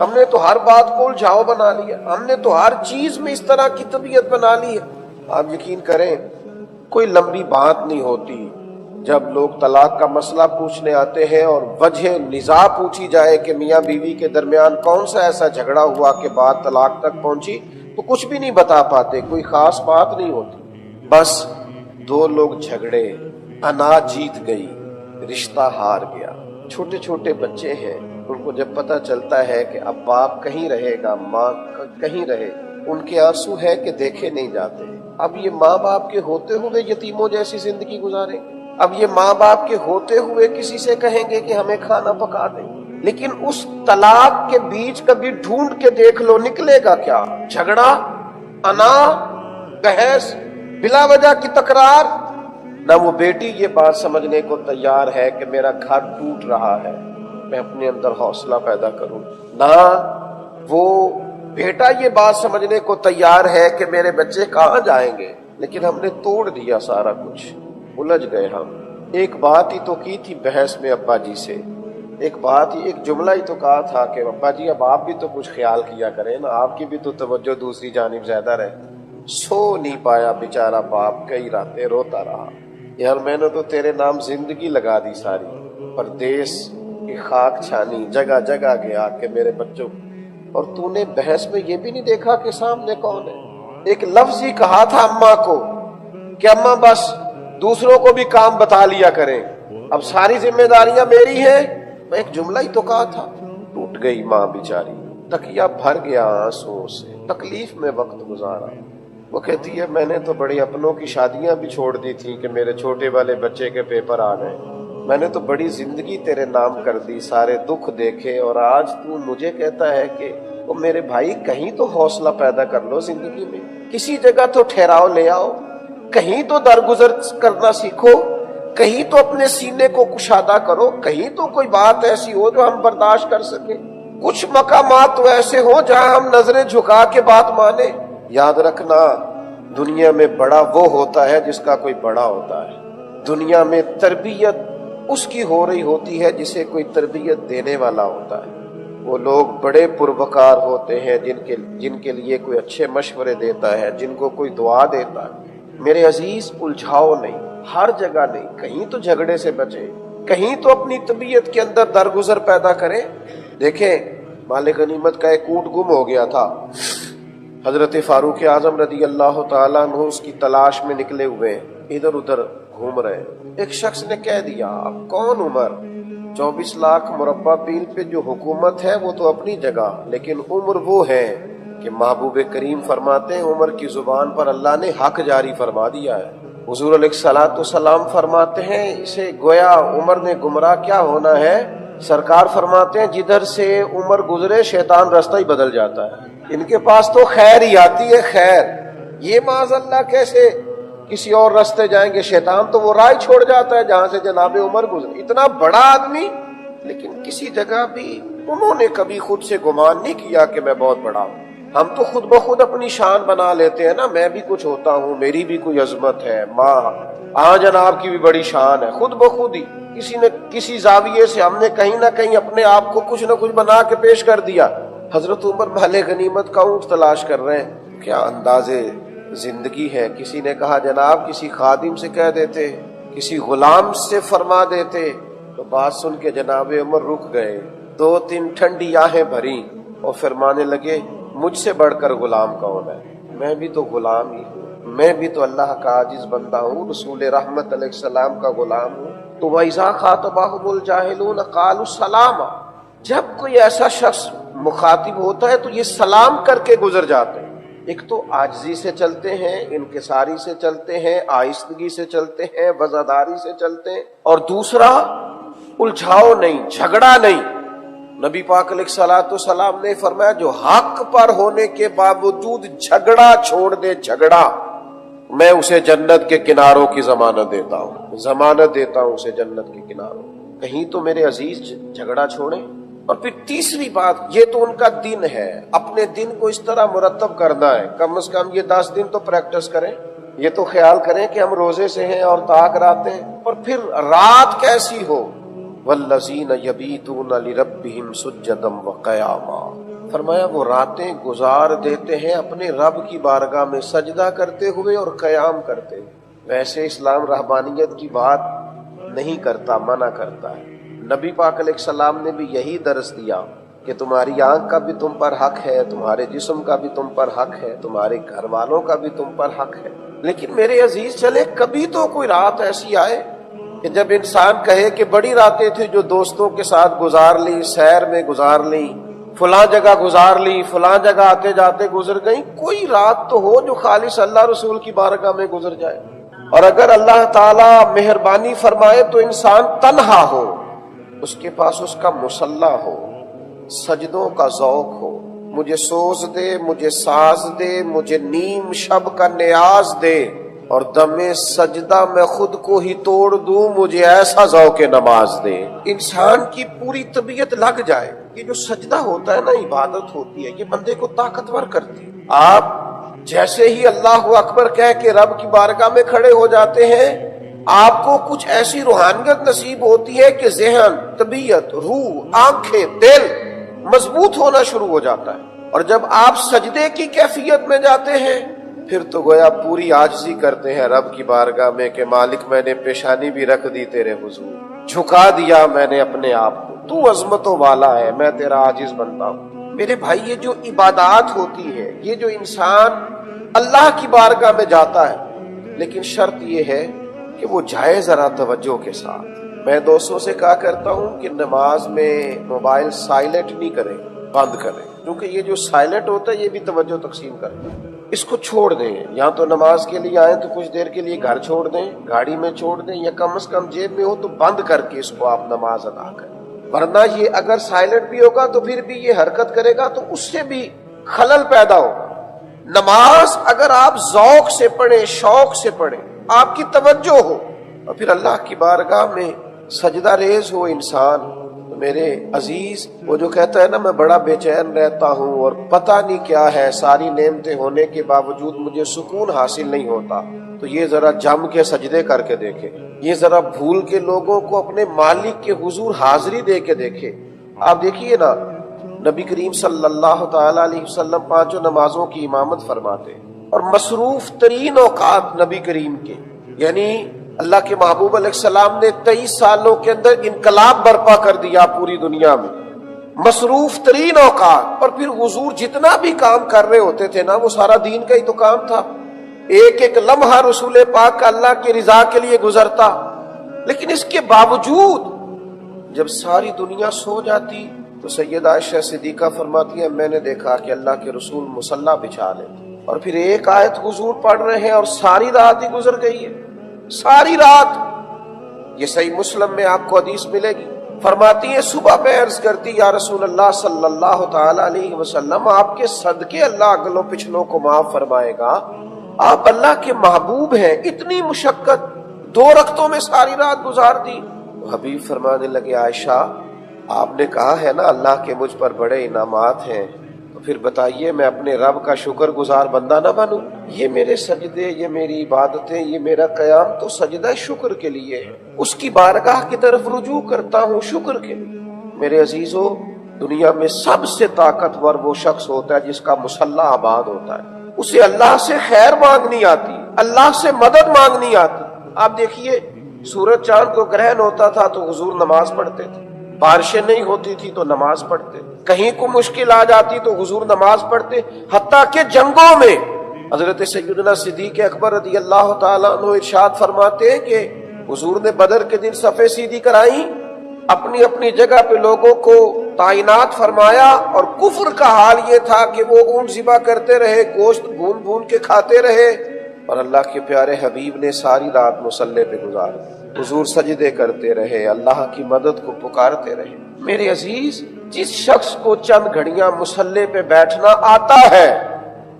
ہم نے تو ہر بات کو الجھاؤ بنا لیا، ہم نے تو ہر چیز میں اس طرح کی طبیعت بنا لی ہے۔ آپ یقین کریں کوئی لمبی بات نہیں ہوتی جب لوگ طلاق کا مسئلہ پوچھنے آتے ہیں اور وجہ نزاع پوچھی جائے کہ میاں بیوی کے درمیان کون سا ایسا جھگڑا ہوا کہ بات طلاق تک پہنچی، تو کچھ بھی نہیں بتا پاتے، کوئی خاص بات نہیں ہوتی، بس دو لوگ جھگڑے، انا جیت گئی، رشتہ ہار گیا۔ چھوٹے چھوٹے بچے ہیں، ان کو جب پتہ چلتا ہے کہ اب باپ کہیں رہے گا، ماں کہیں رہے، ان کے آنسو ہے کہ دیکھے نہیں جاتے۔ اب یہ ماں باپ کے ہوتے ہوئے یتیموں جیسی زندگی گزاریں، اب یہ ماں باپ کے ہوتے ہوئے کسی سے کہیں گے کہ ہمیں کھانا پکا دیں، لیکن اس طلاق کے بیچ کبھی ڈھونڈ کے دیکھ لو نکلے گا کیا؟ جھگڑا، انا، بحث، بلا وجہ کی تکرار۔ نہ وہ بیٹی یہ بات سمجھنے کو تیار ہے کہ میرا گھر ٹوٹ رہا ہے، میں اپنے اندر حوصلہ پیدا کروں، نہ وہ بیٹا یہ بات سمجھنے کو تیار ہے کہ میرے بچے کہاں جائیں گے، لیکن ہم نے توڑ دیا سارا کچھ، الجھ گئے ہم۔ ایک بات ہی تو کی تھی بحث میں ابا جی سے، ایک جملہ ہی تو کہا تھا کہ ابا جی اب آپ بھی تو کچھ خیال کیا کریں نا، آپ کی بھی تو توجہ دوسری جانب زیادہ رہے۔ سو نہیں پایا بیچارہ باپ، کئی راتیں روتا رہا، یار میں نے تو تیرے نام زندگی لگا دی ساری، پردیس کی خاک چھانی، جگہ جگہ گیا کہ میرے بچوں، اور تو نے بحث میں یہ بھی نہیں دیکھا کہ سامنے کون ہے۔ ایک لفظ ہی کہا تھا اماں کو کہ اماں بس دوسروں کو بھی کام بتا لیا کریں، اب ساری ذمہ داریاں میری ہیں، میں ایک جملہ ہی تو کہا تھا۔ ٹوٹ گئی ماں بیچاری، تکیہ بھر گیا آنسوں سے، تکلیف میں وقت گزارا۔ وہ کہتی ہے میں نے تو بڑے اپنوں کی شادیاں بھی چھوڑ دی تھی کہ میرے چھوٹے والے بچے کے پیپر آ گئے، میں نے تو بڑی زندگی تیرے نام کر دی، سارے دکھ دیکھے، اور آج تو مجھے کہتا ہے کہ وہ میرے بھائی کہیں تو حوصلہ پیدا کر لو زندگی میں، کسی جگہ تو ٹھہراؤ لے آؤ، کہیں تو درگزر کرنا سیکھو، کہیں تو اپنے سینے کو کشادہ کرو، کہیں تو کوئی بات ایسی ہو جو ہم برداشت کر سکیں، کچھ مقامات تو ایسے ہوں جہاں ہم نظریں جھکا کے بات مانیں۔ یاد رکھنا دنیا میں بڑا وہ ہوتا ہے جس کا کوئی بڑا ہوتا ہے، دنیا میں تربیت اس کی ہو رہی ہوتی ہے جسے کوئی تربیت دینے والا ہوتا ہے۔ وہ لوگ بڑے پروکار ہوتے ہیں جن کے لیے کوئی اچھے مشورے دیتا ہے، جن کو کوئی دعا دیتا ہے۔ میرے عزیز الجھاؤ نہیں، ہر جگہ نہیں، کہیں تو جھگڑے سے بچیں، کہیں تو اپنی طبیعت کے اندر درگزر پیدا کریں۔ دیکھیں مال غنیمت کا ایک اونٹ گم ہو گیا تھا، حضرت فاروق اعظم رضی اللہ تعالیٰ عنہ اس کی تلاش میں نکلے ہوئے، ادھر ادھر گھوم رہے ہیں۔ ایک شخص نے کہہ دیا اب کون عمر، 24 لاکھ مربع میل پہ جو حکومت ہے وہ تو اپنی جگہ، لیکن عمر وہ ہے کہ محبوب کریم فرماتے ہیں عمر کی زبان پر اللہ نے حق جاری فرما دیا ہے۔ حضور علیہ الصلوۃ والسلام فرماتے ہیں اسے گویا عمر نے گمراہ کیا ہونا ہے، سرکار فرماتے ہیں جدھر سے عمر گزرے شیطان رستہ ہی بدل جاتا ہے، ان کے پاس تو خیر ہی آتی ہے، خیر، یہ معاذ اللہ کیسے کسی اور راستے جائیں گے، شیطان تو وہ راہ چھوڑ جاتا ہے جہاں سے جناب عمر گزرے۔ اتنا بڑا آدمی، لیکن کسی جگہ بھی انہوں نے کبھی خود سے گمان نہیں کیا کہ میں بہت بڑا ہوں۔ ہم تو خود بخود اپنی شان بنا لیتے ہیں نا، میں بھی کچھ ہوتا ہوں، میری بھی کوئی عظمت ہے، ماں جناب کی بھی بڑی شان ہے، خود بخود ہی کسی زاویے سے ہم نے کہیں نہ کہیں اپنے آپ کو کچھ نہ کچھ بنا کے پیش کر دیا۔ حضرت عمر مال غنیمت کا اونٹ تلاش کر رہے ہیں، کیا اندازے زندگی ہے۔ کسی نے کہا جناب کسی خادم سے کہہ دیتے، کسی غلام سے فرما دیتے، تو بات سن کے جناب عمر رک گئے، 2-3 ٹھنڈی آہیں بھری اور فرمانے لگے مجھ سے بڑھ کر غلام کون ہے، میں بھی تو غلام ہی ہوں، میں بھی تو اللہ کا عاجز بندہ ہوں، رسول رحمت علیہ السلام کا غلام ہوں۔ تو وَإِذَا خَاطَبَهُمُ الْجَاهِلُونَ قَالُوا سَلَامًا، جب کوئی ایسا شخص مخاطب ہوتا ہے تو یہ سلام کر کے گزر جاتے ہیں۔ ایک تو عاجزی سے چلتے ہیں، انکساری سے چلتے ہیں، آہستگی سے چلتے ہیں، وزاداری سے چلتے ہیں، اور دوسرا الجھاؤ نہیں، جھگڑا نہیں۔ نبی پاک علیہ الصلوۃ والسلام نے فرمایا جو حق پر ہونے کے باوجود جھگڑا چھوڑ دے، جھگڑا، میں اسے جنت کے کناروں کی ضمانت دیتا ہوں، ضمانت دیتا ہوں اسے جنت کے کناروں۔ کہیں تو میرے عزیز جھگڑا چھوڑیں۔ اور پھر تیسری بات، یہ تو ان کا دن ہے، اپنے دن کو اس طرح مرتب کرنا ہے، کم از کم یہ 10 دن تو پریکٹس کریں، یہ تو خیال کریں کہ ہم روزے سے ہیں اور طاق راتیں، اور پھر رات کیسی ہو، والذین یبیتون لربہم سجدا وقیاما، فرمایا وہ راتیں گزار دیتے ہیں اپنے رب کی بارگاہ میں سجدہ کرتے ہوئے اور قیام کرتے ہوئے۔ ویسے اسلام رہبانیت کی بات نہیں کرتا، منع کرتا ہے۔ نبی پاک علیہ السلام نے بھی یہی درس دیا کہ تمہاری آنکھ کا بھی تم پر حق ہے، تمہارے جسم کا بھی تم پر حق ہے، تمہارے گھر والوں کا بھی تم پر حق ہے۔ لیکن میرے عزیز چلے کبھی تو کوئی رات ایسی آئے کہ جب انسان کہے کہ بڑی راتیں تھیں جو دوستوں کے ساتھ گزار لی، سیر میں گزار لی، فلاں جگہ گزار لی، فلاں جگہ آتے جاتے گزر گئی، کوئی رات تو ہو جو خالص اللہ رسول کی بارگاہ میں گزر جائے۔ اور اگر اللہ تعالی مہربانی فرمائے تو انسان تنہا ہو، اس کے پاس اس کا مصلی ہو، سجدوں کا ذوق ہو، مجھے سوز دے، مجھے ساز دے، مجھے نیم شب کا نیاز دے، اور دم سجدہ میں خود کو ہی توڑ دوں، مجھے ایسا ذوق نماز دے۔ انسان کی پوری طبیعت لگ جائے۔ یہ جو سجدہ ہوتا ہے نا، عبادت ہوتی ہے، یہ بندے کو طاقتور کرتی ہے۔ آپ جیسے ہی اللہ اکبر کہہ کے رب کی بارگاہ میں کھڑے ہو جاتے ہیں، آپ کو کچھ ایسی روحانیت نصیب ہوتی ہے کہ ذہن، طبیعت، روح، آنکھیں، دل مضبوط ہونا شروع ہو جاتا ہے۔ اور جب آپ سجدے کی کیفیت میں جاتے ہیں پھر تو گویا پوری عاجزی کرتے ہیں رب کی بارگاہ میں کہ مالک میں نے پیشانی بھی رکھ دی تیرے حضور، جھکا دیا میں نے اپنے آپ کو، تو عظمتوں والا ہے، میں تیرا عاجز بنتا ہوں۔ میرے بھائی یہ جو عبادات ہوتی ہے، یہ جو انسان اللہ کی بارگاہ میں جاتا ہے، لیکن شرط یہ ہے کہ وہ جائے ذرا توجہ کے ساتھ۔ میں دوستوں سے کہا کرتا ہوں کہ نماز میں موبائل سائلنٹ نہیں کریں، بند کریں، کیونکہ یہ جو سائلنٹ ہوتا ہے یہ بھی توجہ تقسیم کرتا ہے۔ اس کو چھوڑ دیں، یا تو نماز کے لیے آئیں تو کچھ دیر کے لیے گھر چھوڑ دیں، گاڑی میں چھوڑ دیں، یا کم از کم جیب میں ہو تو بند کر کے اس کو آپ نماز ادا کریں۔ ورنہ یہ اگر سائلنٹ بھی ہوگا تو پھر بھی یہ حرکت کرے گا تو اس سے بھی خلل پیدا ہوگا۔ نماز اگر آپ ذوق سے پڑھیں، شوق سے پڑھیں، آپ کی توجہ ہو، اور پھر اللہ کی بارگاہ میں سجدہ ریز ہو انسان، تو میرے عزیز وہ جو کہتا ہے نا میں بڑا بے چین رہتا ہوں اور پتہ نہیں کیا ہے، ساری نعمتیں ہونے کے باوجود مجھے سکون حاصل نہیں ہوتا، تو یہ ذرا جم کے سجدے کر کے دیکھے، یہ ذرا بھول کے لوگوں کو اپنے مالک کے حضور حاضری دے کے دیکھے۔ آپ دیکھیے نا، نبی کریم صلی اللہ تعالی علیہ وسلم پانچوں نمازوں کی امامت فرماتے، اور مصروف ترین اوقات نبی کریم کے، یعنی اللہ کے محبوب علیہ السلام نے 23 سالوں کے اندر انقلاب برپا کر دیا پوری دنیا میں، مصروف ترین اوقات، اور پھر حضور جتنا بھی کام کر رہے ہوتے تھے نا وہ سارا دین کا ہی تو کام تھا، ایک ایک لمحہ رسول پاک کا اللہ کی رضا کے لیے گزرتا۔ لیکن اس کے باوجود جب ساری دنیا سو جاتی تو سیدہ عائشہ صدیقہ فرماتی ہیں میں نے دیکھا کہ اللہ کے رسول مصلی بچھا لیتے، اور پھر ایک آیت حضور پڑھ رہے ہیں اور ساری رات ہی گزر گئی ہے، ساری رات۔ یہ صحیح مسلم میں آپ کو حدیث ملے گی، فرماتی ہے صبح میں عرض کرتی یا رسول اللہ صلی اللہ تعالی علیہ وسلم، آپ کے صدقے اللہ اگلوں پچھلوں کو معاف فرمائے گا، آپ اللہ کے محبوب ہیں، اتنی مشقت 2 رکعتوں میں ساری رات گزار دی۔ حبیب فرمانے لگے عائشہ آپ نے کہا ہے نا اللہ کے مجھ پر بڑے انعامات ہیں، تو پھر بتائیے میں اپنے رب کا شکر گزار بندہ نہ بنوں؟ یہ میرے سجدے، یہ میری عبادتیں، یہ میرا قیام تو سجدہ شکر کے لیے ہے، اس کی بارگاہ کی طرف رجوع کرتا ہوں شکر کے لیے۔ میرے عزیزو، دنیا میں سب سے طاقتور وہ شخص ہوتا ہے جس کا مصلی آباد ہوتا ہے، اسے اللہ سے خیر مانگنی آتی، اللہ سے مدد مانگنی آتی۔ آپ دیکھیے سورج چاند کو گرہن ہوتا تھا تو حضور نماز پڑھتے تھے، بارشیں نہیں ہوتی تھی تو نماز پڑھتے، کہیں کو مشکل آ جاتی تو حضور نماز پڑھتے، حتیٰ کہ جنگوں میں حضرت سیدنا صدیق اکبر رضی اللہ تعالیٰ عنہ ارشاد فرماتے کہ حضور نے بدر کے دن صفیں سیدھی کرائیں، اپنی اپنی جگہ پہ لوگوں کو تعینات فرمایا، اور کفر کا حال یہ تھا کہ وہ اونٹ ذبح کرتے رہے، گوشت بھون بھون کے کھاتے رہے، اور اللہ کے پیارے حبیب نے ساری رات مصلی پہ گزاری، حضور سجدے کرتے رہے، اللہ کی مدد کو پکارتے رہے۔ میرے عزیز، جس شخص کو چند گھڑیاں مصلی پہ بیٹھنا آتا ہے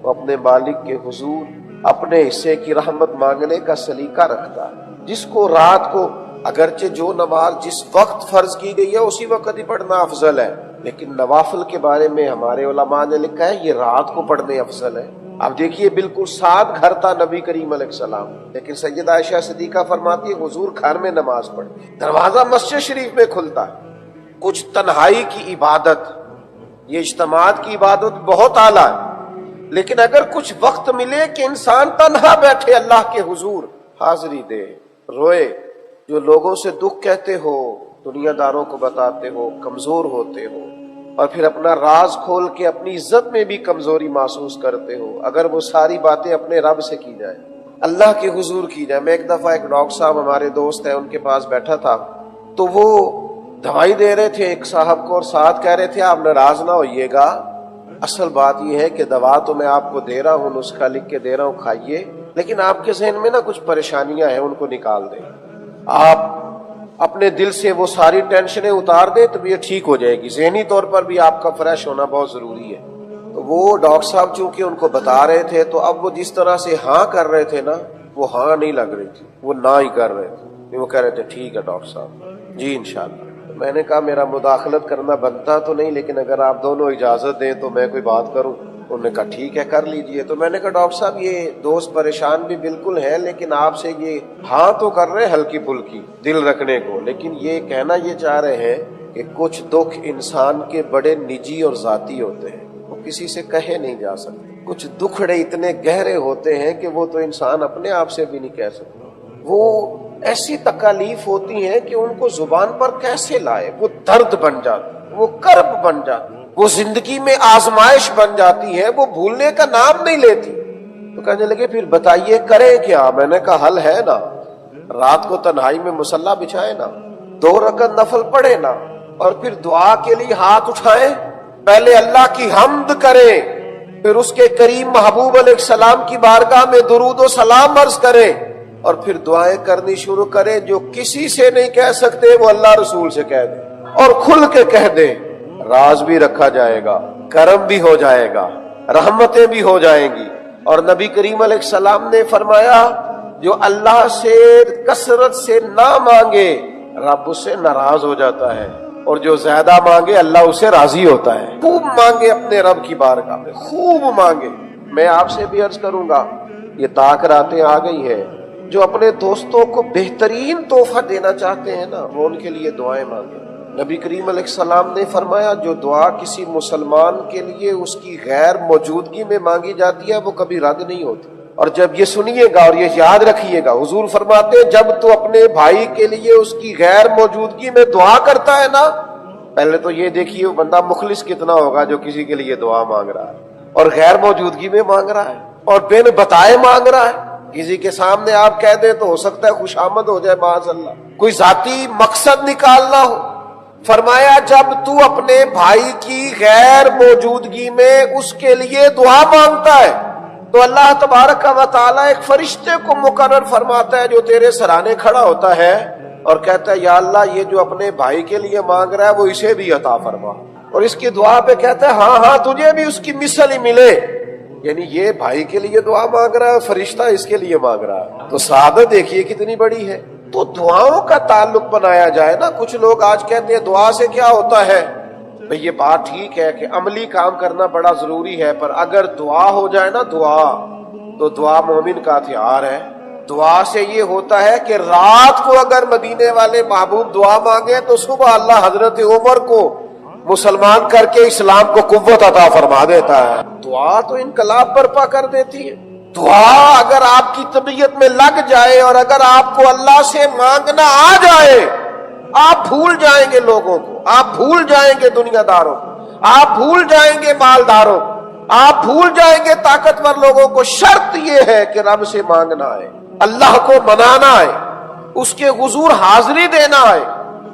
وہ اپنے مالک کے حضور اپنے حصے کی رحمت مانگنے کا سلیقہ رکھتا ہے۔ جس کو رات کو، اگرچہ جو نماز جس وقت فرض کی گئی ہے اسی وقت ہی پڑھنا افضل ہے، لیکن نوافل کے بارے میں ہمارے علماء نے لکھا ہے یہ رات کو پڑھنے افضل ہے۔ اب دیکھیے بالکل ساتھ گھر تھا نبی کریم علیہ السلام، لیکن سیدہ عائشہ صدیقہ فرماتی ہے حضور گھر میں نماز پڑھتے، دروازہ مسجد شریف میں کھلتا ہے۔ کچھ تنہائی کی عبادت، یہ اجتماعات کی عبادت بہت اعلیٰ ہے، لیکن اگر کچھ وقت ملے کہ انسان تنہا بیٹھے اللہ کے حضور حاضری دے، روئے، جو لوگوں سے دکھ کہتے ہو، دنیا داروں کو بتاتے ہو، کمزور ہوتے ہو، اور پھر اپنا راز کھول کے اپنی عزت میں بھی کمزوری محسوس کرتے ہو، اگر وہ ساری باتیں اپنے رب سے کی جائے، اللہ کے حضور کی جائے۔ میں ایک دفعہ ایک ڈاکٹر صاحب ہمارے دوست ہیں، ان کے پاس بیٹھا تھا، تو وہ دوائی دے رہے تھے ایک صاحب کو، اور ساتھ کہہ رہے تھے آپ ناراض نہ ہوئیے گا، اصل بات یہ ہے کہ دوا تو میں آپ کو دے رہا ہوں، نسخہ لکھ کے دے رہا ہوں، کھائیے، لیکن آپ کے ذہن میں نا کچھ پریشانیاں ہیں، ان کو نکال دیں، آپ اپنے دل سے وہ ساری ٹینشنیں اتار دیں تو یہ ٹھیک ہو جائے گی، ذہنی طور پر بھی آپ کا فریش ہونا بہت ضروری ہے۔ تو وہ ڈاکٹر صاحب چونکہ ان کو بتا رہے تھے، تو اب وہ جس طرح سے ہاں کر رہے تھے نا، وہ ہاں نہیں لگ رہی تھی، وہ نہ ہی کر رہے تھے، وہ کہہ رہے تھے ٹھیک ہے ڈاکٹر صاحب، جی انشاءاللہ۔ میں نے کہا میرا مداخلت کرنا بنتا تو نہیں، لیکن اگر آپ دونوں اجازت دیں تو میں کوئی بات کروں؟ انہوں نے کہا ٹھیک ہے کر لیجئے۔ تو میں نے کہا ڈاکٹر صاحب یہ دوست پریشان بھی بالکل ہے، لیکن آپ سے یہ ہاں تو کر رہے ہلکی پھلکی دل رکھنے کو، لیکن یہ کہنا یہ چاہ رہے ہیں کہ کچھ دکھ انسان کے بڑے نجی اور ذاتی ہوتے ہیں، وہ کسی سے کہے نہیں جا سکتے، کچھ دکھڑے اتنے گہرے ہوتے ہیں کہ وہ تو انسان اپنے آپ سے بھی نہیں کہہ سکتا، وہ ایسی تکالیف ہوتی ہیں کہ ان کو زبان پر کیسے لائے، وہ درد بن جاتی، وہ کرب بن جاتی، وہ زندگی میں آزمائش بن جاتی ہے، وہ بھولنے کا نام نہیں لیتی۔ تو کہنے لگے پھر بتائیے کرے کیا؟ میں نے کہا حل ہے نا، رات کو تنہائی میں مصلی بچھائے نا، 2 رکعت نفل پڑھے نا، اور پھر دعا کے لیے ہاتھ اٹھائیں، پہلے اللہ کی حمد کریں، پھر اس کے کریم محبوب علیہ السلام کی بارگاہ میں درود و سلام عرض کریں، اور پھر دعائیں کرنی شروع کریں، جو کسی سے نہیں کہہ سکتے وہ اللہ رسول سے کہہ دیں، اور کھل کے کہہ دیں، راز بھی رکھا جائے گا، کرم بھی ہو جائے گا، رحمتیں بھی ہو جائیں گی۔ اور نبی کریم علیہ السلام نے فرمایا جو اللہ سے کثرت سے نہ مانگے رب اس سے ناراض ہو جاتا ہے، اور جو زیادہ مانگے اللہ اسے راضی ہوتا ہے۔ خوب مانگے اپنے رب کی بارگاہ میں، خوب مانگے۔ میں آپ سے بھی عرض کروں گا، یہ طاق راتیں آ گئی ہیں، جو اپنے دوستوں کو بہترین تحفہ دینا چاہتے ہیں نا، وہ ان کے لیے دعائیں مانگیں۔ نبی کریم علیہ السلام نے فرمایا جو دعا کسی مسلمان کے لیے اس کی غیر موجودگی میں مانگی جاتی ہے وہ کبھی رد نہیں ہوتی۔ اور جب یہ سنیے گا اور یہ یاد رکھیے گا، حضور فرماتے ہیں جب تو اپنے بھائی کے لیے اس کی غیر موجودگی میں دعا کرتا ہے نا، پہلے تو یہ دیکھیے وہ بندہ مخلص کتنا ہوگا جو کسی کے لیے دعا مانگ رہا ہے اور غیر موجودگی میں مانگ رہا ہے اور بن بتائے مانگ رہا ہے۔ کسی کے سامنے آپ کہہ دیں تو ہو سکتا ہے خوشامد ہو جائے معاذ اللہ، کوئی ذاتی مقصد نکالنا ہو۔ فرمایا جب تو اپنے بھائی کی غیر موجودگی میں اس کے لیے دعا مانگتا ہے تو اللہ تبارک و تعالیٰ ایک فرشتے کو مقرر فرماتا ہے جو تیرے سرانے کھڑا ہوتا ہے اور کہتا ہے یا اللہ یہ جو اپنے بھائی کے لیے مانگ رہا ہے وہ اسے بھی عطا فرما، اور اس کی دعا پہ کہتا ہے ہاں ہاں تجھے بھی اس کی مثل ہی ملے، یعنی یہ بھائی کے لیے دعا مانگ رہا ہے، فرشتہ اس کے لیے مانگ رہا ہے، تو سعادت دیکھیے کتنی بڑی ہے۔ تو دعاؤں کا تعلق بنایا جائے نا۔ کچھ لوگ آج کہتے ہیں دعا سے کیا ہوتا ہے، بھئی یہ بات ٹھیک ہے کہ عملی کام کرنا بڑا ضروری ہے، پر اگر دعا ہو جائے نا دعا، تو دعا مومن کا ہتھیار ہے۔ دعا سے یہ ہوتا ہے کہ رات کو اگر مدینے والے محبوب دعا مانگے تو صبح اللہ حضرت عمر کو مسلمان کر کے اسلام کو قوت عطا فرما دیتا ہے۔ دعا تو انقلاب برپا کر دیتی ہے۔ دعا اگر آپ کی طبیعت میں لگ جائے اور اگر آپ کو اللہ سے مانگنا آ جائے، آپ بھول جائیں گے لوگوں کو، آپ بھول جائیں گے دنیا داروں کو، آپ بھول جائیں گے مالداروں کو، آپ بھول جائیں گے طاقتور لوگوں کو۔ شرط یہ ہے کہ رب سے مانگنا ہے، اللہ کو منانا ہے، اس کے حضور حاضری دینا ہے۔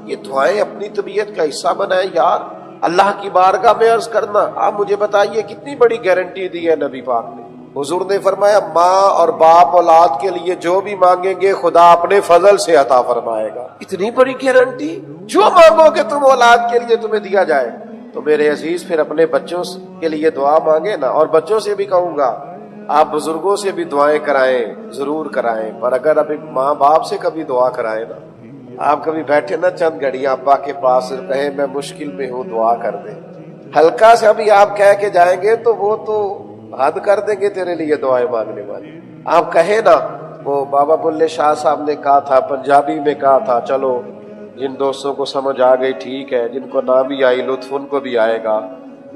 یہ دعائیں اپنی طبیعت کا حصہ بنائیں یار، اللہ کی بارگاہ میں عرض کرنا۔ آپ مجھے بتائیے کتنی بڑی گارنٹی دی ہے نبی پاک نے۔ حضور نے فرمایا ماں اور باپ اولاد کے لیے جو بھی مانگیں گے خدا اپنے فضل سے عطا فرمائے گا۔ اتنی بڑی گارنٹی، جو مانگو گے تم اولاد کے لیے تمہیں دیا جائے۔ تو میرے عزیز پھر اپنے بچوں کے لیے دعا مانگے نا، اور بچوں سے بھی کہوں گا آپ بزرگوں سے بھی دعائیں کرائیں، ضرور کرائیں، پر اگر اب ماں باپ سے کبھی دعا کرائیں نا، آپ کبھی بیٹھے نا چند گھڑیاں ابا کے پاس کہیں میں مشکل میں ہوں دعا کر دیں، ہلکا سے ابھی آپ کہہ کے جائیں گے تو وہ تو حد کر دیں گے تیرے لیے دعائیں مانگنے والی۔ آپ کہیں نا، وہ بابا بلے شاہ صاحب نے کہا تھا، پنجابی میں کہا تھا، چلو جن دوستوں کو سمجھ آ گئی ٹھیک ہے، جن کو نہ بھی آئی لطف ان کو بھی آئے گا۔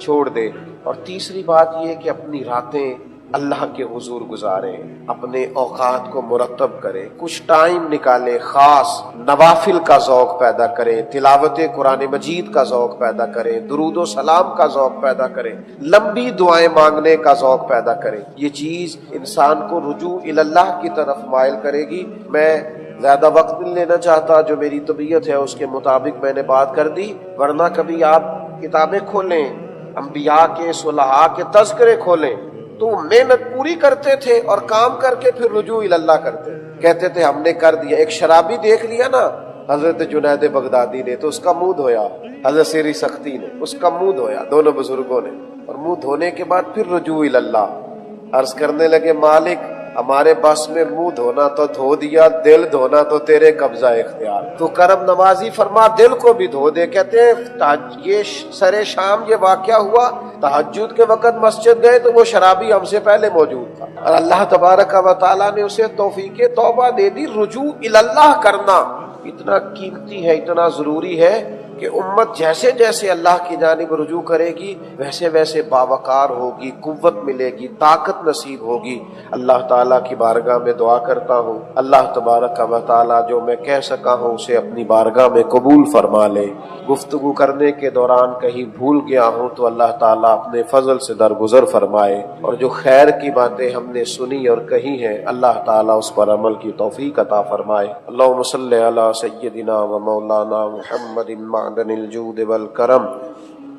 چھوڑ دے۔ اور تیسری بات یہ کہ اپنی راتیں اللہ کے حضور گزارے، اپنے اوقات کو مرتب کرے، کچھ ٹائم نکالے، خاص نوافل کا ذوق پیدا کرے، تلاوت قرآن مجید کا ذوق پیدا کرے، درود و سلام کا ذوق پیدا کرے، لمبی دعائیں مانگنے کا ذوق پیدا کرے۔ یہ چیز انسان کو رجوع اللہ کی طرف مائل کرے گی۔ میں زیادہ وقت نہیں لینا چاہتا، جو میری طبیعت ہے اس کے مطابق میں نے بات کر دی، ورنہ کبھی آپ کتابیں کھولیں، انبیاء کے صلحاء کے تذکرے کھولیں تو محنت پوری کرتے تھے اور کام کر کے پھر رجوع اللہ کرتے، کہتے تھے ہم نے کر دیا۔ ایک شرابی دیکھ لیا نا حضرت جنید بغدادی نے تو اس کا منہ دھویا، حضرت سری سختی نے اس کا منہ دھویا، دونوں بزرگوں نے، اور منہ دھونے کے بعد پھر رجوع اللہ۔ عرض کرنے لگے مالک ہمارے بس میں منہ دھونا تو دھو دیا، دل دھونا تو تیرے قبضہ اختیار، تو کرم نوازی فرما دل کو بھی دھو دے۔ کہتے ہیں یہ سرے شام یہ واقعہ ہوا، تہجد کے وقت مسجد گئے تو وہ شرابی ہم سے پہلے موجود تھا، اور اللہ تبارک و تعالیٰ نے اسے توفیق توبہ دے دی۔ رجوع اللہ کرنا اتنا قیمتی ہے، اتنا ضروری ہے کہ امت جیسے جیسے اللہ کی جانب رجوع کرے گی ویسے ویسے باوقار ہوگی، قوت ملے گی، طاقت نصیب ہوگی۔ اللہ تعالیٰ کی بارگاہ میں دعا کرتا ہوں اللہ تبارک و تعالیٰ جو میں کہہ سکا ہوں اسے اپنی بارگاہ میں قبول فرما لے۔ گفتگو کرنے کے دوران کہیں بھول گیا ہوں تو اللہ تعالیٰ اپنے فضل سے درگزر فرمائے، اور جو خیر کی باتیں ہم نے سنی اور کہی ہیں اللہ تعالیٰ اس پر عمل کی توفیق عطا فرمائے۔ اللہم صلی علی سیدنا و مولانا محمد معدن الجود والکرم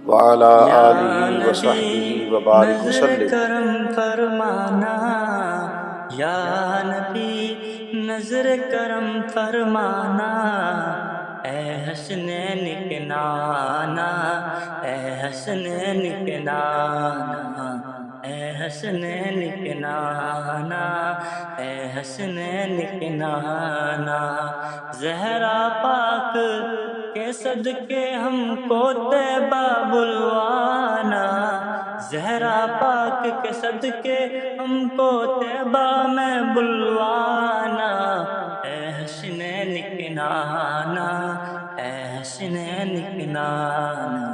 وعلی آلہ وصحبہ وبارک وسلم۔ کرم فرمانا یا نبی، نظر کرم فرمانا، اے حسنین کے نانا، اے حسنین کے نانا، اے حسنین کے نانا، اے حسنین کے نانا۔ زہرا پاک کے صدقے ہم کو طیبہ بلوانا، زہرا پاک کے صدقے ہم کو طیبہ میں بلوانا، اے حسنین کے نانا، اے حسنین کے نانا۔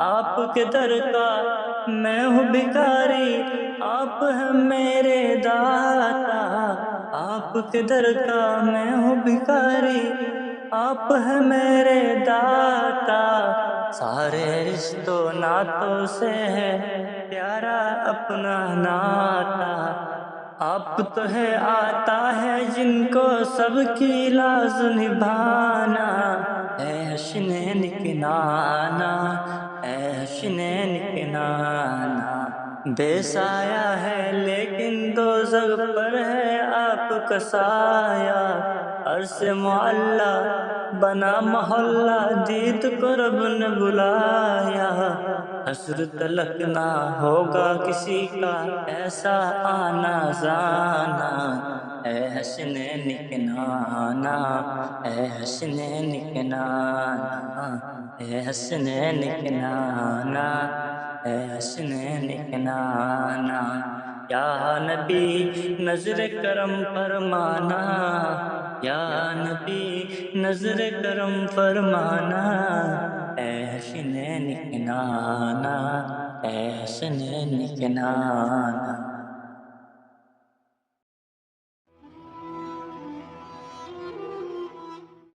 آپ کے در کا میں ہوں بھکاری، آپ ہیں میرے داتا، آپ کے در کا میں ہوں بھکاری، آپ ہیں میرے داتا۔ سارے رشتوں ناتوں سے ہے پیارا اپنا ناتا، آپ تو ہے آتا ہے جن کو سب کی لاز نبھانا، اے حسنین کے نانا، اے حسنین کے نانا۔ بے سایہ ہے لیکن دوزخ پر ہے آپ کا سایہ، عرش معلا بنا محلہ دید کو رب نے بلایا، حشر تلک نہ ہوگا کسی کا ایسا آنا جانا، اے حسنین کے نانا، اے حسنین کے نانا، اے حسنین کے نانا، اے حسنین کے نانا۔ یا نبی نظر کرم فرمانا، یا نبی نظر کرم فرمانا، اے حسنین کے نانا، اے حسنین کے نانا۔